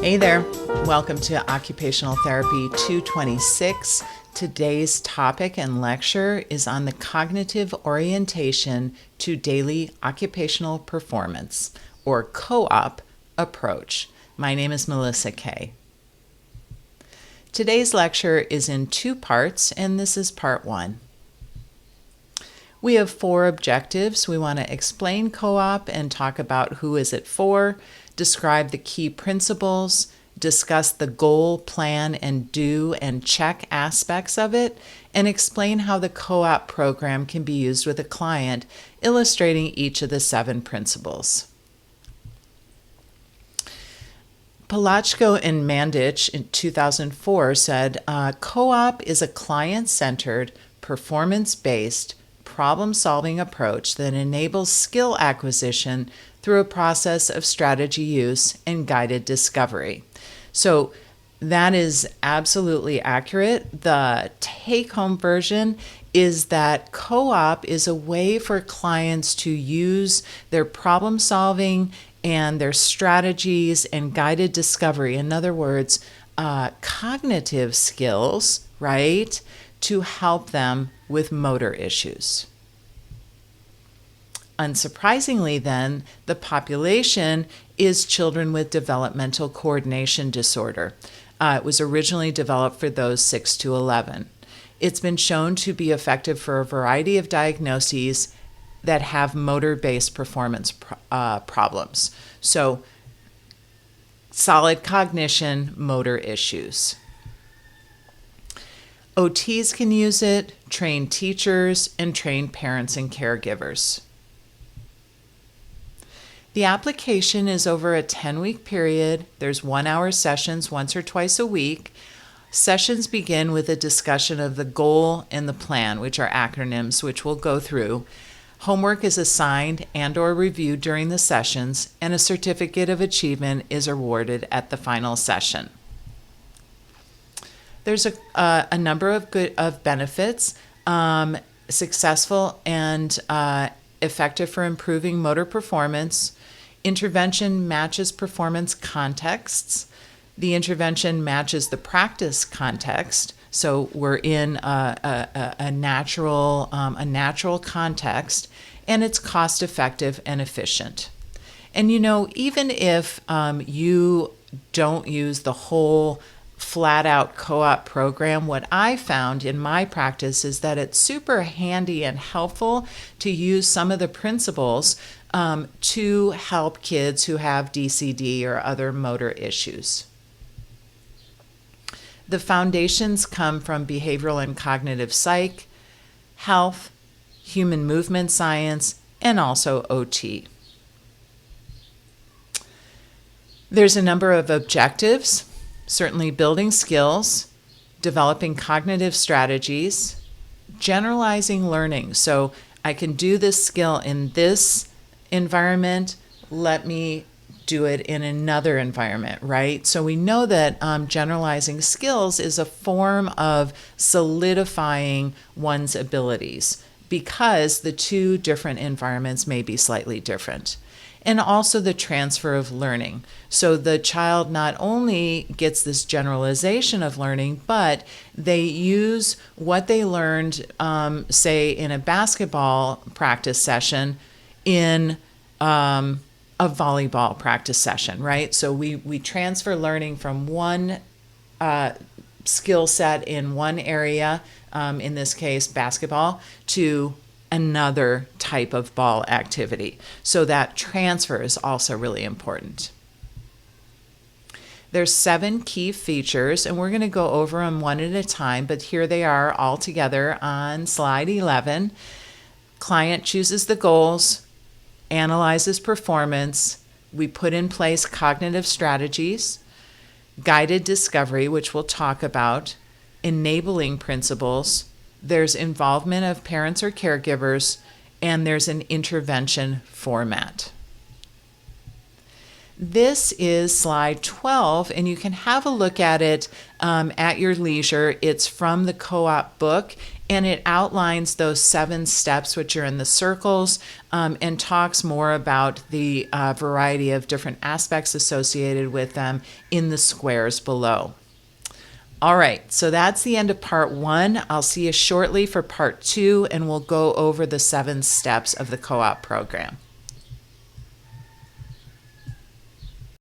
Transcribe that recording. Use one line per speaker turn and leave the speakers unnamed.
Hey there, welcome to Occupational Therapy 226. Today's topic and lecture is on the cognitive orientation to daily occupational performance, or co-op approach. My name is Melisa Kaye. Today's lecture is in two parts, and this is part one. We have four objectives. We want to explain co-op and talk about who is it for, describe the key principles, discuss the goal, plan, and do and check aspects of it, and explain how the co-op program can be used with a client, illustrating each of the 7 principles. Palachko and Mandich in 2004 said, co-op is a client-centered, performance-based, problem-solving approach that enables skill acquisition through a process of strategy use and guided discovery. So that is absolutely accurate. The take-home version is that co-op is a way for clients to use their problem-solving and their strategies and guided discovery, in other words, cognitive skills, right, to help them with motor issues. Unsurprisingly, then, the population is children with developmental coordination disorder. It was originally developed for those 6 to 11. It's been shown to be effective for a variety of diagnoses that have motor-based performance problems. So, solid cognition, motor issues. OTs can use it, trained teachers, and trained parents and caregivers. The application is over a 10-week period. There's 1-hour sessions once or twice a week. Sessions begin with a discussion of the goal and the plan, which are acronyms, which we'll go through. Homework is assigned and/or reviewed during the sessions, and a certificate of achievement is awarded at the final session. There's a number of benefits, successful and effective for improving motor performance. Intervention matches performance contexts. The intervention matches the practice context. So we're in a natural context, and it's cost effective and efficient. And even if you don't use the whole flat out co-op program, what I found in my practice is that it's super handy and helpful to use some of the principles to help kids who have DCD or other motor issues. The foundations come from behavioral and cognitive psych, health, human movement science, and also OT. There's a number of objectives. Certainly building skills, developing cognitive strategies, generalizing learning. So I can do this skill in this environment, let me do it in another environment, right? So we know that generalizing skills is a form of solidifying one's abilities because the two different environments may be slightly different. And also the transfer of learning. So the child not only gets this generalization of learning, but they use what they learned, say, in a basketball practice session in a volleyball practice session, right? So we transfer learning from one skill set in one area, in this case basketball, to another type of ball activity. So that transfer is also really important. There's 7 key features, and we're going to go over them one at a time, but here they are all together on slide 11. Client chooses the goals, analyzes performance, we put in place cognitive strategies, guided discovery, which we'll talk about, enabling principles, there's involvement of parents or caregivers, and there's an intervention format. This is slide 12, and you can have a look at it at your leisure. It's from the co-op book, and it outlines those 7 steps, which are in the circles, and talks more about the variety of different aspects associated with them in the squares below. All right, so that's the end of part 1. I'll see you shortly for part 2, and we'll go over the 7 steps of the co-op program.